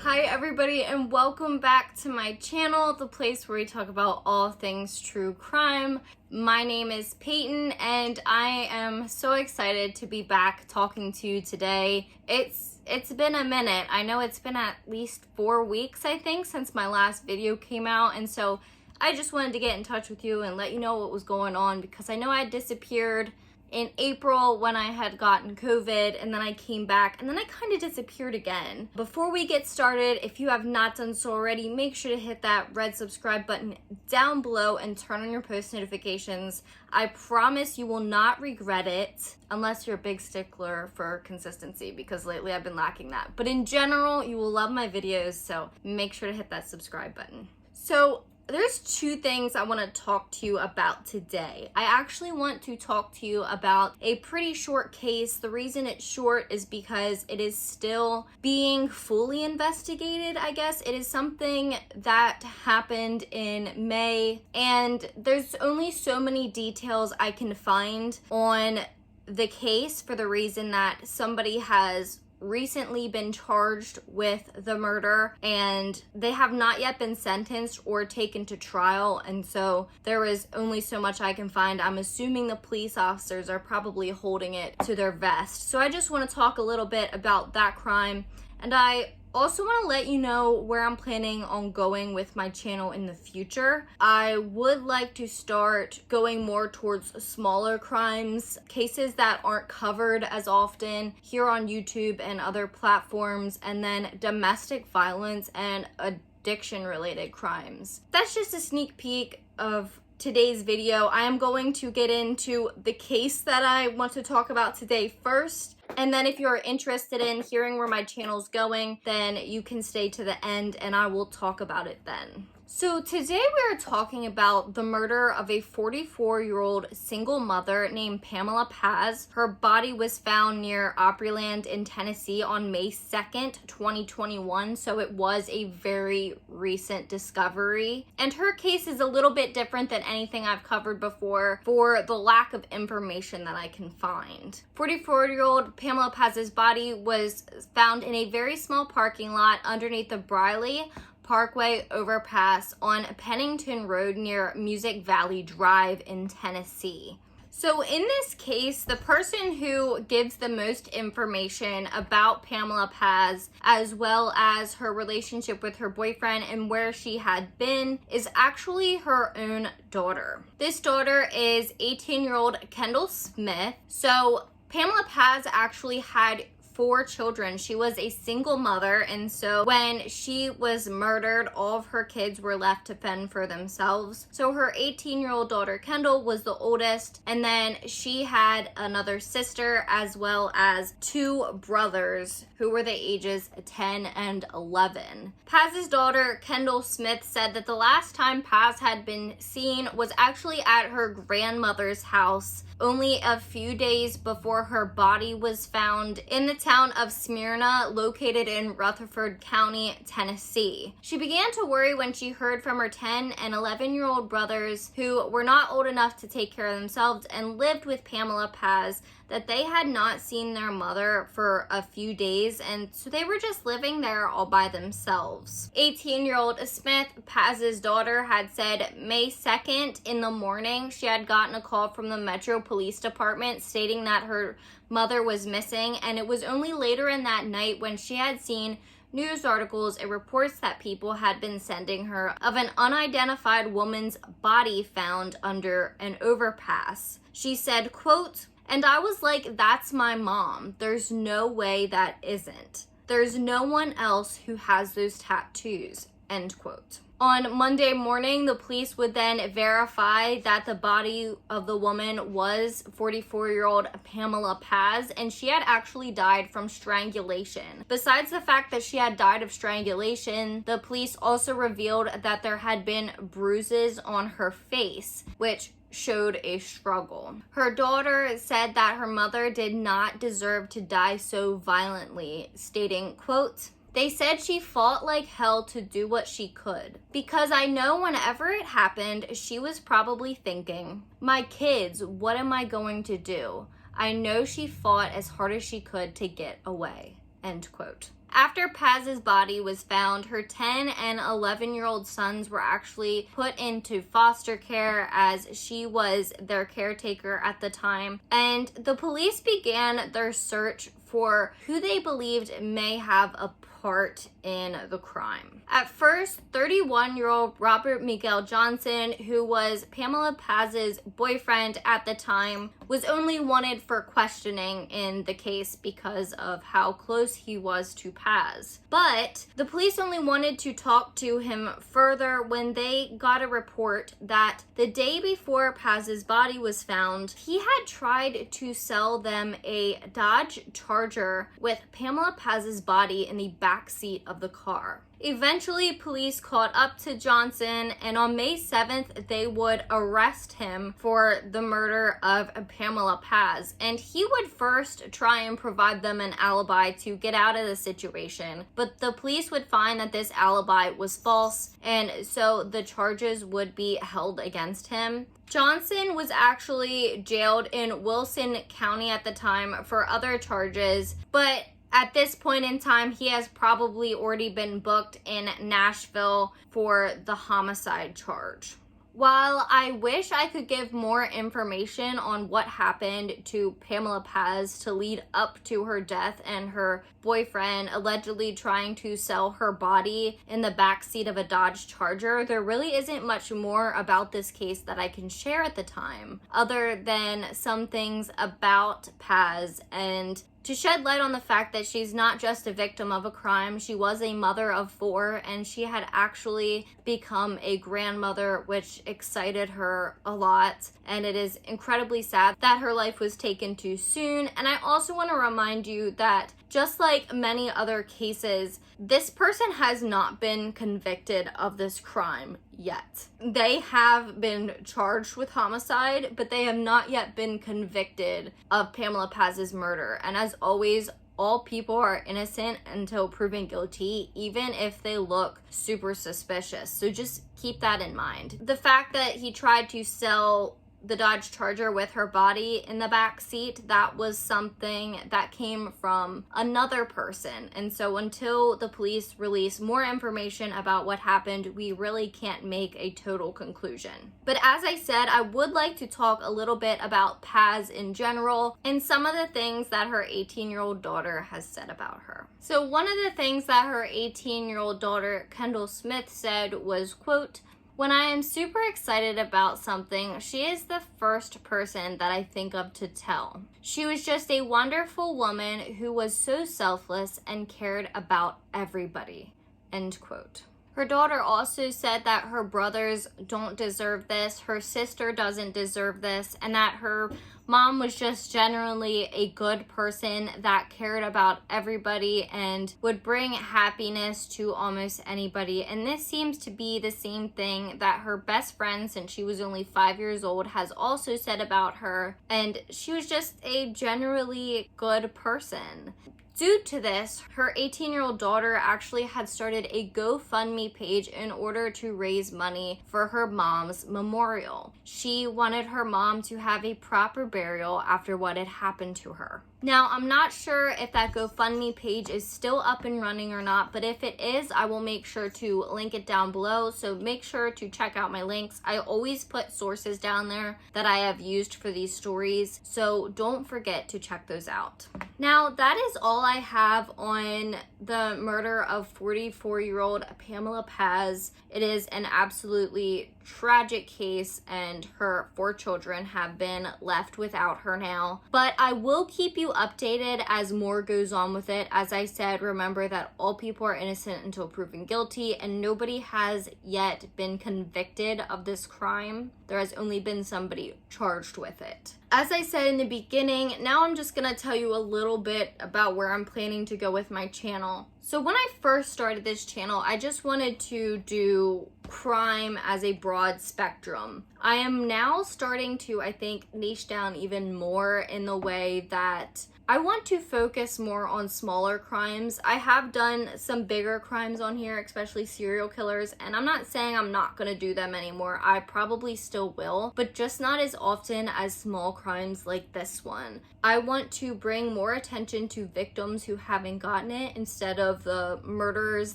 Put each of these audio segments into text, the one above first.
Hi everybody and welcome back to my channel, the place where we talk about all things true crime. My name is Peyton and I am so excited to be back talking to you today. It's been a minute. I know it's been at least 4 weeks, I think, since my last video came out, and so I just wanted to get in touch with you and let you know what was going on, because I know I disappeared in April when I had gotten COVID, and then I came back and then I kind of disappeared again. Before we get started, if you have not done so already, make sure to hit that red subscribe button down below and turn on your post notifications. I promise you will not regret it, unless you're a big stickler for consistency, because lately I've been lacking that. But in general, you will love my videos, so make sure to hit that subscribe button. So there's two things I want to talk to you about today. I actually want to talk to you about a pretty short case. The reason it's short is because it is still being fully investigated, I guess. It is something that happened in May, and there's only so many details I can find on the case, for the reason that somebody has recently been charged with the murder and they have not yet been sentenced or taken to trial, and so there is only so much I can find. I'm assuming the police officers are probably holding it to their vest. So I just want to talk a little bit about that crime, and I also want to let you know where I'm planning on going with my channel in the future. I would like to start going more towards smaller crimes, cases that aren't covered as often here on YouTube and other platforms, and then domestic violence and addiction related crimes. That's just a sneak peek of today's video. I am going to get into the case that I want to talk about today first, and then if you're interested in hearing where my channel's going, then you can stay to the end and I will talk about it then. So today we are talking about the murder of a 44-year-old single mother named Pamela Paz. Her body was found near Opryland in Tennessee on May 2nd, 2021, so it was a very recent discovery. And her case is a little bit different than anything I've covered before for the lack of information that I can find. 44-year-old Pamela Paz's body was found in a very small parking lot underneath the Briley Parkway overpass on Pennington Road near Music Valley Drive in Tennessee. So in this case, the person who gives the most information about Pamela Paz, as well as her relationship with her boyfriend and where she had been, is actually her own daughter. This daughter is 18-year-old Kendall Smith. So Pamela Paz actually had 4 children. She was a single mother, and so when she was murdered, all of her kids were left to fend for themselves. So her 18-year-old daughter Kendall was the oldest, and then she had another sister as well as 2 brothers who were the ages 10 and 11. Paz's daughter Kendall Smith said that the last time Paz had been seen was actually at her grandmother's house, only a few days before her body was found in the town of Smyrna, located in Rutherford County, Tennessee. She began to worry when she heard from her 10 and 11-year-old brothers, who were not old enough to take care of themselves and lived with Pamela Paz, that they had not seen their mother for a few days, and so they were just living there all by themselves. 18-year-old Smith, Paz's daughter, had said May 2nd in the morning she had gotten a call from the Metro Police Department stating that her mother was missing, and it was only later in that night when she had seen news articles and reports that people had been sending her of an unidentified woman's body found under an overpass. She said, quote, "And I was like, that's my mom. There's no way that isn't. There's no one else who has those tattoos," end quote. On Monday morning, the police would then verify that the body of the woman was 44-year-old Pamela Paz, and she had actually died from strangulation. Besides the fact that she had died of strangulation, the police also revealed that there had been bruises on her face, which showed a struggle. Her daughter said that her mother did not deserve to die so violently, stating, quote, "They said she fought like hell to do what she could. Because I know whenever it happened, she was probably thinking, my kids, what am I going to do? I know she fought as hard as she could to get away," end quote. After Paz's body was found, her 10 and 11-year-old sons were actually put into foster care as she was their caretaker at the time. And the police began their search for who they believed may have a part in the crime. At first, 31-year-old Robert Miguel Johnson, who was Pamela Paz's boyfriend at the time, was only wanted for questioning in the case because of how close he was to Paz. But the police only wanted to talk to him further when they got a report that the day before Paz's body was found, he had tried to sell them a Dodge Charger with Pamela Paz's body in the back seat of the car. Eventually, police caught up to Johnson, and on May 7th, they would arrest him for the murder of Pamela Paz. And he would first try and provide them an alibi to get out of the situation, but the police would find that this alibi was false, and so the charges would be held against him. Johnson was actually jailed in Wilson County at the time for other charges, but at this point in time, he has probably already been booked in Nashville for the homicide charge. While I wish I could give more information on what happened to Pamela Paz to lead up to her death and her boyfriend allegedly trying to sell her body in the backseat of a Dodge Charger, there really isn't much more about this case that I can share at the time, other than some things about Paz and to shed light on the fact that she's not just a victim of a crime, she was a mother of 4, and she had actually become a grandmother, which excited her a lot. And it is incredibly sad that her life was taken too soon. And I also want to remind you that just like many other cases, this person has not been convicted of this crime yet. They have been charged with homicide, but they have not yet been convicted of Pamela Paz's murder. And as always, all people are innocent until proven guilty, even if they look super suspicious. So just keep that in mind. The fact that he tried to sell the Dodge Charger with her body in the back seat, that was something that came from another person. And so until the police release more information about what happened, we really can't make a total conclusion. But as I said, I would like to talk a little bit about Paz in general and some of the things that her 18-year-old daughter has said about her. So one of the things that her 18-year-old daughter, Kendall Smith, said was, quote, "When I am super excited about something, she is the first person that I think of to tell. She was just a wonderful woman who was so selfless and cared about everybody." End quote. Her daughter also said that her brothers don't deserve this, her sister doesn't deserve this, and that her mom was just generally a good person that cared about everybody and would bring happiness to almost anybody. And this seems to be the same thing that her best friend, since she was only 5 years old, has also said about her. And she was just a generally good person. Due to this, her 18-year-old daughter actually had started a GoFundMe page in order to raise money for her mom's memorial. She wanted her mom to have a proper burial after what had happened to her. Now, I'm not sure if that GoFundMe page is still up and running or not, but if it is, I will make sure to link it down below, so make sure to check out my links. I always put sources down there that I have used for these stories, so don't forget to check those out. Now, that is all I have on the murder of 44-year-old Pamela Paz. It is an absolutely tragic case, and her 4 children have been left without her now. But I will keep you updated as more goes on with it. As I said, remember that all people are innocent until proven guilty, and nobody has yet been convicted of this crime. There has only been somebody charged with it. As I said in the beginning, now I'm just gonna tell you a little bit about where I'm planning to go with my channel. So when I first started this channel, I just wanted to do crime as a broad spectrum. I am now starting to, I think, niche down even more in the way that I want to focus more on smaller crimes. I have done some bigger crimes on here, especially serial killers, and I'm not saying I'm not going to do them anymore. I probably still will, but just not as often as small crimes like this one. I want to bring more attention to victims who haven't gotten it instead of the murderers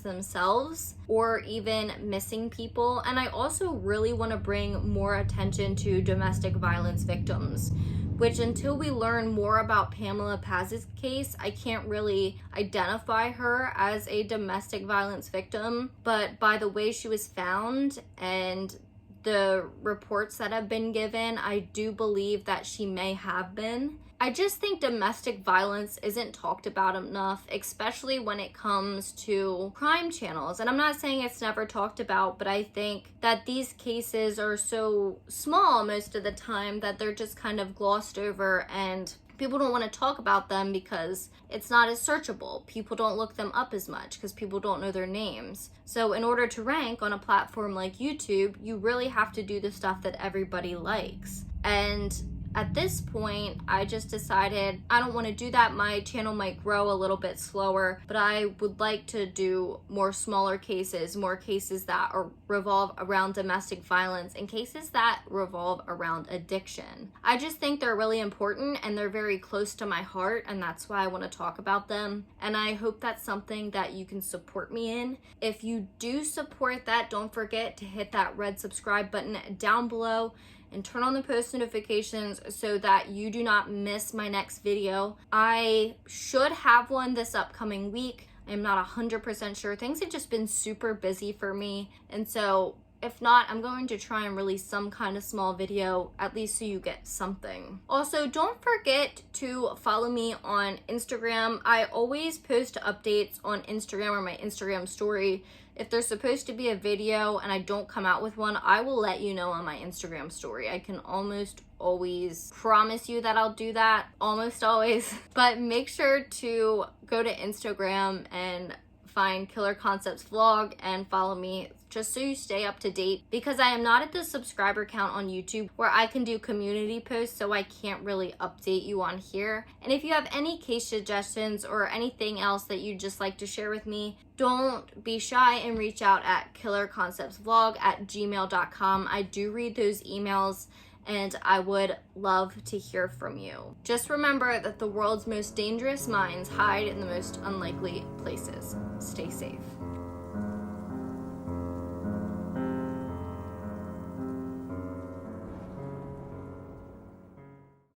themselves or even missing people. And I also really want to bring more attention to domestic violence victims, which until we learn more about Pamela Paz's case, I can't really identify her as a domestic violence victim. But by the way she was found and the reports that have been given, I do believe that she may have been. I just think domestic violence isn't talked about enough, especially when it comes to crime channels. And I'm not saying it's never talked about, but I think that these cases are so small most of the time that they're just kind of glossed over, and people don't want to talk about them because it's not as searchable. People don't look them up as much because people don't know their names. So in order to rank on a platform like YouTube, you really have to do the stuff that everybody likes. And at this point, I just decided I don't want to do that. My channel might grow a little bit slower, but I would like to do more smaller cases, more cases that revolve around domestic violence, and cases that revolve around addiction. I just think they're really important and they're very close to my heart, and that's why I want to talk about them. And I hope that's something that you can support me in. If you do support that, don't forget to hit that red subscribe button down below and turn on the post notifications so that you do not miss my next video. I should have one this upcoming week. I'm not 100% sure. Things have just been super busy for me. And so if not, I'm going to try and release some kind of small video, at least so you get something. Also, don't forget to follow me on Instagram. I always post updates on Instagram or my Instagram story. If there's supposed to be a video and I don't come out with one, I will let you know on my Instagram story. I can almost always promise you that I'll do that, almost always. But make sure to go to Instagram and find Killer Concepts Vlog and follow me just so you stay up to date, because I am not at the subscriber count on YouTube where I can do community posts, so I can't really update you on here. And if you have any case suggestions or anything else that you'd just like to share with me, don't be shy and reach out at killerconceptsvlog@gmail.com. I do read those emails and I would love to hear from you. Just remember that the world's most dangerous minds hide in the most unlikely places. Stay safe.